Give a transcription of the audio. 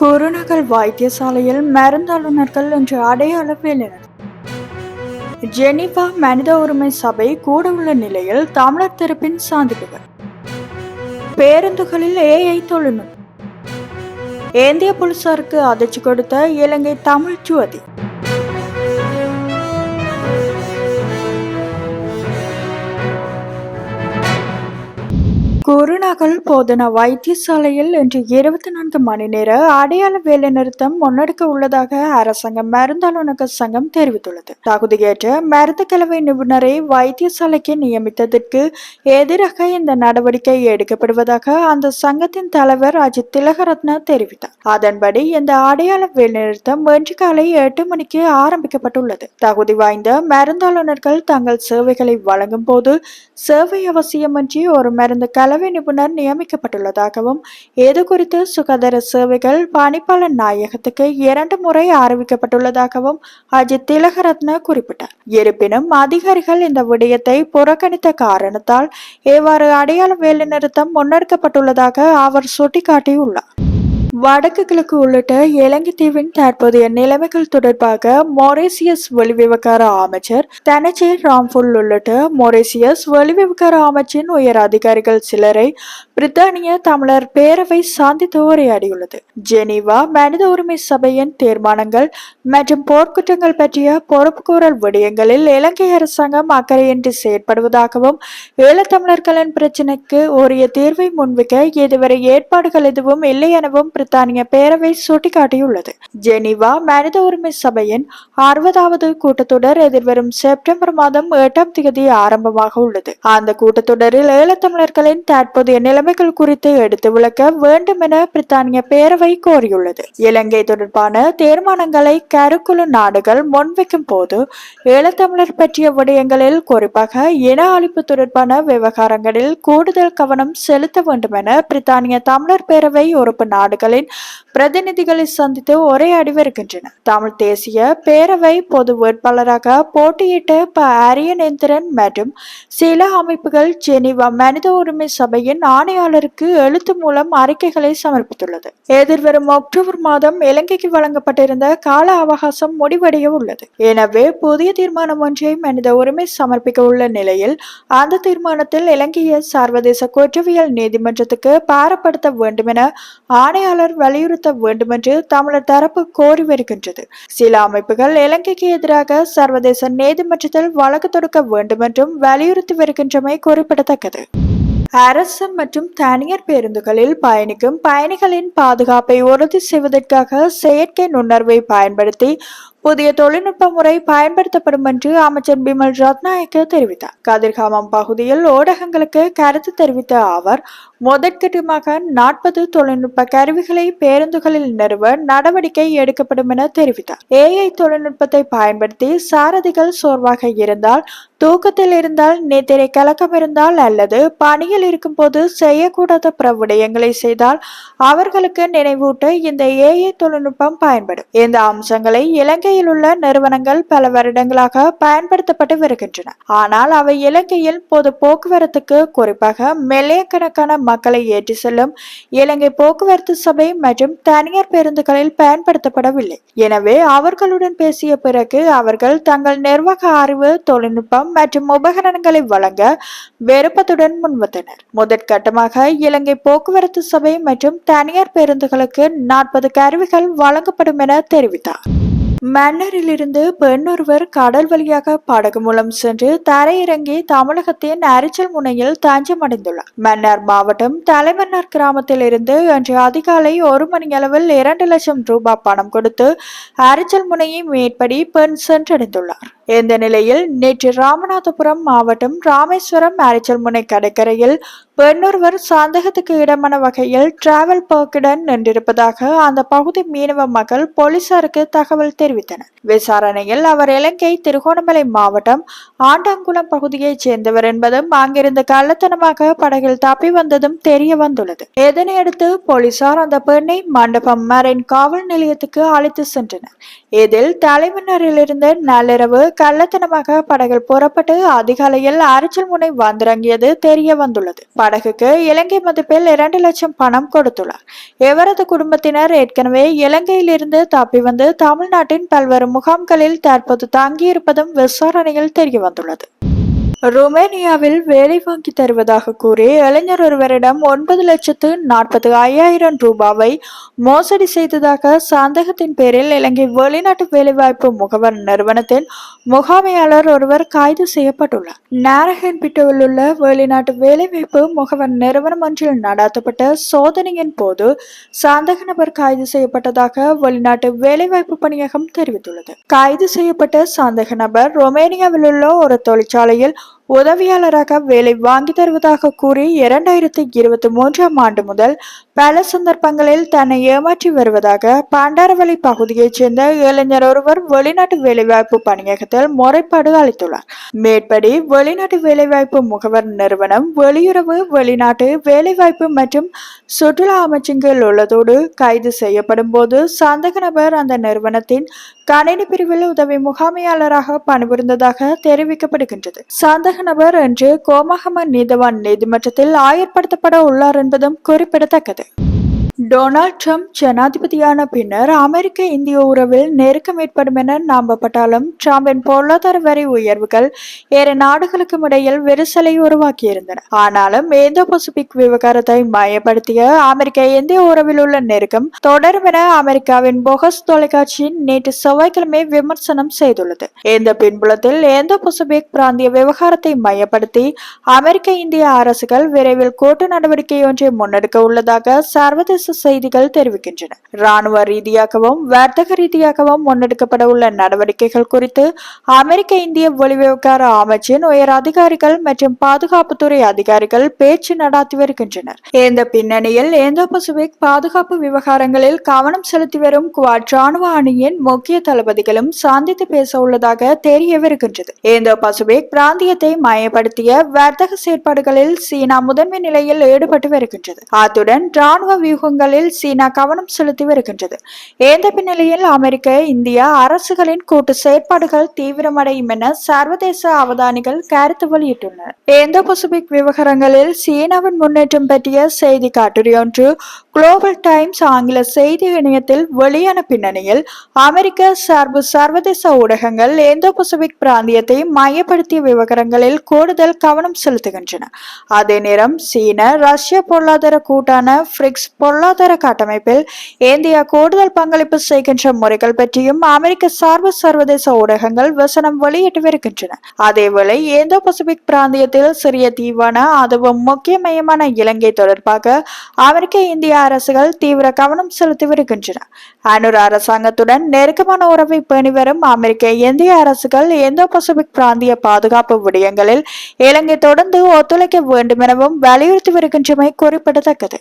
குருநகல் வைத்தியசாலையில் மருந்தாளுநர்கள் இன்று அடையாள வேலைனர். ஜெனீவா மனித உரிமை சபை கூட உள்ள நிலையில் தமிழர் தரப்பின் சான்றிதழ்கள். பேருந்துகளில் ஏஐ தொழில்நுட்பம். இந்திய போலீசாருக்கு அதிர்ச்சி கொடுத்த இலங்கை தமிழ் ஜோதி. குருநகல் போதனா வைத்தியசாலையில் இன்று 24 மணி நேர அடையாள வேலை நிறுத்தம் முன்னெடுக்க உள்ளதாக அரசாங்க மருந்தாளுநர்கள் சங்கம் தெரிவித்துள்ளது. தகுதியேற்ற மருந்து கலவை நிபுணரை வைத்தியசாலைக்கு நியமித்ததற்கு எதிராக இந்த நடவடிக்கை எடுக்கப்படுவதாக அந்த சங்கத்தின் தலைவர் அஜித் திலகரத்ன தெரிவித்தார். அதன்படி இந்த அடையாள வேலை நிறுத்தம் இன்று காலை 8 மணிக்கு ஆரம்பிக்கப்பட்டுள்ளது. தகுதி வாய்ந்த மருந்தாளுநர்கள் தங்கள் சேவைகளை வழங்கும் போது சேவை அவசியமின்றி ஒரு மருந்து கலவை நிபுணர் நியமிக்கப்பட்டுள்ளதாகவும் இது குறித்து சுகாதார சேவைகள் பணிப்பாளர் நாயகத்துக்கு 2 முறை அறிவிக்கப்பட்டுள்ளதாகவும் அஜித் திலகரத்ன குறிப்பிட்டார். இருப்பினும் அதிகாரிகள் இந்த விடயத்தை புறக்கணித்த காரணத்தால் இவ்வாறு அடையாள வேலை நிறுத்தம் முன்னெடுக்கப்பட்டுள்ளதாக அவர் சுட்டிக்காட்டியுள்ளார். வடக்கு கிழக்கு உள்ளிட்ட இலங்கை தீவின் தற்போதைய நிலைமைகள் தொடர்பாக மொரீசியஸ் வெளிவிவகார அமைச்சர் தனஜே ராம்ஃபுல் உள்ளிட்ட மொரீசியஸ் வெளிவிவகார அமைச்சின் உயர் அதிகாரிகள் சிலரை பிரித்தானிய தமிழர் பேரவை சந்தித்து உரையாடியுள்ளது. ஜெனீவா மனித உரிமை சபையின் தீர்மானங்கள் மற்றும் போர்க்குற்றங்கள் பற்றிய பொறுப்புக்கூறல் விடயங்களில் இலங்கை அரசாங்கம் அக்கறையின்றி செயற்படுவதாகவும் ஈழத்தமிழர்களின் பிரச்சினைக்கு உரிய தீர்வை முன்வைக்க இதுவரை ஏற்பாடுகள் எதுவும் இல்லை எனவும் பிரித்தானிய பேரவை சுட்டிக்காட்டியுள்ளது. ஜெனீவா மனித உரிமை சபையின் 60வது கூட்டத்தொடர் எதிர்வரும் செப்டம்பர் மாதம் 8ஆம் தேதி ஆரம்பமாக உள்ளது. அந்த கூட்டத்தொடரில் ஈழத்தமிழர்களின் தற்போதைய நிலைமைகள் குறித்து எடுத்து விளக்க வேண்டும் என பிரித்தானிய பேரவை கோரியுள்ளது. இலங்கை தொடர்பான தீர்மானங்களை கருக்குழு நாடுகள் முன்வைக்கும் போது ஈழத்தமிழர் பற்றிய விடயங்களில் குறிப்பாக இன அழிப்பு தொடர்பான விவகாரங்களில் கூடுதல் கவனம் செலுத்த வேண்டும் என பிரித்தானிய தமிழர் பேரவை உறுப்பு நாடுகளின் பிரதிநிதிகளை சந்தித்து உரையாடி வருகின்றன. தமிழ் தேசிய பேரவை பொது வேட்பாளராக போட்டியிட்ட அரியநேந்திரன் மற்றும் சில அமைப்புகள் ஜெனீவா மனித உரிமை சபையின் ஆணையாளருக்கு எழுத்து மூலம் அறிக்கைகளை சமர்ப்பித்துள்ளது. எதிர்வரும் அக்டோபர் மாதம் இலங்கைக்கு வழங்கப்பட்டிருந்த கால அவகாசம் முடிவடைய உள்ளது. எனவே புதிய தீர்மானம் ஒன்றை மனித உரிமை சமர்ப்பிக்க உள்ள நிலையில் அந்த தீர்மானத்தில் இலங்கையை சர்வதேச குற்றவியல் நீதிமன்றத்துக்கு பாரப்படுத்த வேண்டும் என ஆணையாளர் வலியுறுத்த வேண்டும் என்று தமிழர் தரப்பு கோரி வருகின்றது. சில அமைப்புகள் இலங்கைக்கு எதிராக சர்வதேச நீதிமன்றத்தில் வழக்கு தொடுக்க வேண்டும் என்றும் வலியுறுத்தி வருகின்றமை குறிப்பிடத்தக்கது. அரசு மற்றும் தனியார் பேருந்துகளில் பயணிக்கும் பயணிகளின் பாதுகாப்பை உறுதி செய்வதற்காக செயற்கை நுண்ணறிவை பயன்படுத்தி புதிய தொழில்நுட்ப முறை பயன்படுத்தப்படும் என்று அமைச்சர் பிமல் ரத்நாயக்க தெரிவித்தார். கதிர்காமம் பகுதியில் ஊடகங்களுக்கு கருத்து தெரிவித்த அவர் முதற்கட்டமாக 40 தொழில்நுட்ப கருவிகளை பேருந்துகளில் நிறுவ நடவடிக்கை எடுக்கப்படும் என தெரிவித்தார். ஏஐ தொழில்நுட்பத்தை பயன்படுத்தி சாரதிகள் சோர்வாக இருந்தால், தூக்கத்தில் இருந்தால், நித்திரை கலக்கம் இருந்தால் அல்லது பணியில் இருக்கும் போது செய்யக்கூடாத பிற விடயங்களை செய்தால் அவர்களுக்கு நினைவூட்ட இந்த ஏஐ தொழில்நுட்பம் பயன்படும். இந்த அம்சங்களை இலங்கையில் உள்ள நிறுவனங்கள் பல வருடங்களாக பயன்படுத்தப்பட்டு வருகின்றன. ஆனால் அவை இலங்கையில் பொது போக்குவரத்துக்கு குறிப்பாக மில்லியக்கணக்கான மக்களை ஏற்றி செல்லும் இலங்கை போக்குவரத்து சபை மற்றும் தனியார் பேருந்துகளில் பயன்படுத்தப்படவில்லை. எனவே அவர்களுடன் பேசிய பிறகு அவர்கள் தங்கள் நிர்வாக அறிவு, தொழில்நுட்பம் மற்றும் உபகரணங்களை வழங்க விருப்பத்துடன் முன்வந்தனர். முதற்கட்டமாக இலங்கை போக்குவரத்து சபை மற்றும் தனியார் பேருந்துகளுக்கு 40 கருவிகள் வழங்கப்படும் என தெரிவித்தார். மன்னரிலிருந்து பெண் ஒருவர் கடல் வழியாக படகு மூலம் சென்று தரையிறங்கி தமிழகத்தின் அரிச்சல் முனையில் தஞ்சமடைந்துள்ளார். மன்னார் மாவட்டம் தலைமன்னார் கிராமத்தில் இருந்து அன்று அதிகாலை 1 மணியளவில் 2 லட்சம் ரூபாய் பணம் கொடுத்து அரிச்சல் முனையை மேற்படி பெண் சென்றடைந்துள்ளார். இந்த நிலையில் நேற்று ராமநாதபுரம் மாவட்டம் ராமேஸ்வரம் அரிச்சல் முனை கடற்கரையில் பெண்ணொருவர் சந்தேகத்துக்கு இடமான வகையில் டிராவல் பர்க்குடன் நின்றிருப்பதாக அந்த பகுதி மீனவ மக்கள் போலீசாருக்கு தகவல் தெரிவித்தனர். விசாரணையில் அவர் இலங்கை திருகோணமலை மாவட்டம் ஆண்டாங்குளம் பகுதியைச் சேர்ந்தவர் என்பதும் அங்கிருந்து கள்ளத்தனமாக படகில் தப்பி வந்ததும் தெரிய வந்துள்ளது. இதனையடுத்து போலீசார் அந்த பெண்ணை மண்டபம் மரைன் காவல் நிலையத்துக்கு அழைத்து சென்றனர். இதில் தலைமன்னாரிலிருந்து நள்ளிரவு கள்ளத்தனமாக படகில் புறப்பட்டு அதிகாலையில் அரிச்சல் முனை வந்திறங்கியது தெரிய வந்துள்ளது. படகுக்கு இலங்கை மதிப்பில் 2 லட்சம் பணம் கொடுத்துள்ளார். இவரது குடும்பத்தினர் ஏற்கனவே இலங்கையில் இருந்து தப்பி வந்து தமிழ்நாட்டின் பல்வேறு முகாம்களில் தற்போது தங்கியிருப்பதும் விசாரணையில் தெரிய வந்துள்ளது. ருமேனியாவில் வேலை வாங்கி தருவதாக கூறி இளைஞர் ஒருவரிடம் 9,45,000 ரூபாவை மோசடி செய்ததாக சந்தேகத்தின் பேரில் இலங்கை வெளிநாட்டு வேலைவாய்ப்பு முகவர் நிறுவனத்தின் முகாமையாளர் ஒருவர் கைது செய்யப்பட்டுள்ளார். நாரகன்பேட்டையில் உள்ள வெளிநாட்டு வேலைவாய்ப்பு முகவர் நிறுவனம் ஒன்றில் நடத்தப்பட்ட சோதனையின் போது சந்தேக நபர் கைது செய்யப்பட்டதாக வெளிநாட்டு வேலைவாய்ப்பு பணியகம் தெரிவித்துள்ளது. கைது செய்யப்பட்ட சந்தேக நபர் ருமேனியாவில் உள்ள ஒரு தொழிற்சாலையில் உதவியாளராக வேலை வாங்கி தருவதாக கூறி 2023ஆம் ஆண்டு முதல் பல சந்தர்ப்பங்களில் தன்னை ஏமாற்றி வருவதாக பண்டாரவளி பகுதியைச் சேர்ந்த இளைஞர் ஒருவர் வெளிநாட்டு வேலைவாய்ப்பு பணியகத்தில் முறைப்பாடு அளித்துள்ளார். மேற்படி வெளிநாட்டு வேலைவாய்ப்பு முகவர் நிறுவனம் வெளியுறவு, வெளிநாட்டு வேலைவாய்ப்பு மற்றும் சுற்றுலா அமைச்சின் கீழ் உள்ளதோடு கைது செய்யப்படும் போது சந்தேக நபர் அந்த நிறுவனத்தின் கணினி பிரிவில் உதவி முகாமையாளராக பணிபுரிந்ததாக தெரிவிக்கப்படுகின்றது. சந்தேக நபர் இன்று கோமகம நீதவான் நீதிமன்றத்தில் ஆயர்படுத்தப்பட உள்ளார் என்பதும் குறிப்பிடத்தக்கது. டொனால்ட் ட்ரம்ப் ஜனாதிபதியான பின்னர் அமெரிக்க இந்திய உறவில் நெருக்கம் ஏற்படும் என நம்பப்பட்டாலும் ட்ரம்பின் பொருளாதார வரி உயர்வுகள் இரு நாடுகளுக்கும் இடையில் விரிசலை உருவாக்கியிருந்தன. ஆனாலும் இந்தோ பசிபிக் விவகாரத்தை மையப்படுத்திய அமெரிக்க இந்திய உறவில் உள்ள நெருக்கம் தொடரும் என அமெரிக்காவின் போகஸ் தொலைக்காட்சி நேற்று செவ்வாய்க்கிழமை விமர்சனம் செய்துள்ளது. இந்த பின்புலத்தில் இந்தோ பசிபிக் பிராந்திய விவகாரத்தை மையப்படுத்தி அமெரிக்க இந்திய அரசுகள் விரைவில் கூட்டு நடவடிக்கை ஒன்றை முன்னெடுக்க உள்ளதாக சர்வதேச செய்திகள் தெரிவிக்கின்றன. ராணுவ ரீதியாகவும் வர்த்தக ரீதியாகவும் முன்னெடுக்கப்பட உள்ள நடவடிக்கைகள் குறித்து அமெரிக்க இந்திய வெளிவிவகார அமைச்சின் உயர் அதிகாரிகள் மற்றும் பாதுகாப்புத்துறை அதிகாரிகள் பேச்சு நடத்தி வருகின்றனர். இந்த பின்னணியில் இந்தோ பசிபிக் பாதுகாப்பு விவகாரங்களில் கவனம் செலுத்தி வரும் குவாட் ராணுவ அணியின் முக்கிய தளபதிகளும் சந்தித்து பேச உள்ளதாக தெரியவிருக்கின்றது. இந்தோ பசிபிக் பிராந்தியத்தை மையப்படுத்திய வர்த்தக செயற்பாடுகளில் சீனா முதன்மை நிலையில் ஈடுபட்டு வருகின்றது. அத்துடன் ராணுவ வியூகங்கள் சீனா கவனம் செலுத்தி வருகின்றது. இந்த பின்னணியில் அமெரிக்க இந்திய அரசுகளின் கூட்டு செயற்பாடுகள் தீவிரமடையும் என சர்வதேச அவதானிகள் கருத்து வெளியிட்டுள்ளனர். இந்தோ பசிபிக் விவகாரங்களில் சீனாவின் முன்னேற்றம் பற்றிய செய்தி கட்டுரை ஒன்று குளோபல் டைம்ஸ் ஆங்கில செய்தி இணையத்தில் வெளியான பின்னணியில் அமெரிக்க சார்பு சர்வதேச ஊடகங்கள் இந்தோ பசிபிக் பிராந்தியத்தை மையப்படுத்திய விவகாரங்களில் கூடுதல் கவனம் செலுத்துகின்றன. அதே நேரம் சீன ரஷ்ய பொருளாதார கூட்டான பிரிக்ஸ் பொருளாதார கட்டமைப்பில் இந்தியா கூடுதல் பங்களிப்பு செய்கின்ற முறைகள் பற்றியும் அமெரிக்க சார்பு சர்வதேச ஊடகங்கள் வசனம் வெளியிட்டு வருகின்றன. அதேவேளை இந்தோ பசிபிக் பிராந்தியத்தில் சிறிய தீவான அதுவும் முக்கிய மையமான இலங்கை தொடர்பாக அமெரிக்க இந்திய அரசுகள் தீவிர கவனம் செலுத்தி வருகின்றன. அனுர் அரசாங்கத்துடன் நெருக்கமான உறவை பேணி வரும் அமெரிக்க இந்திய அரசுகள் இந்தோ பசிபிக் பிராந்திய பாதுகாப்பு விடயங்களில் இலங்கை தொடர்ந்து ஒத்துழைக்க வேண்டும் எனவும் வலியுறுத்தி வருகின்றமை குறிப்பிடத்தக்கது.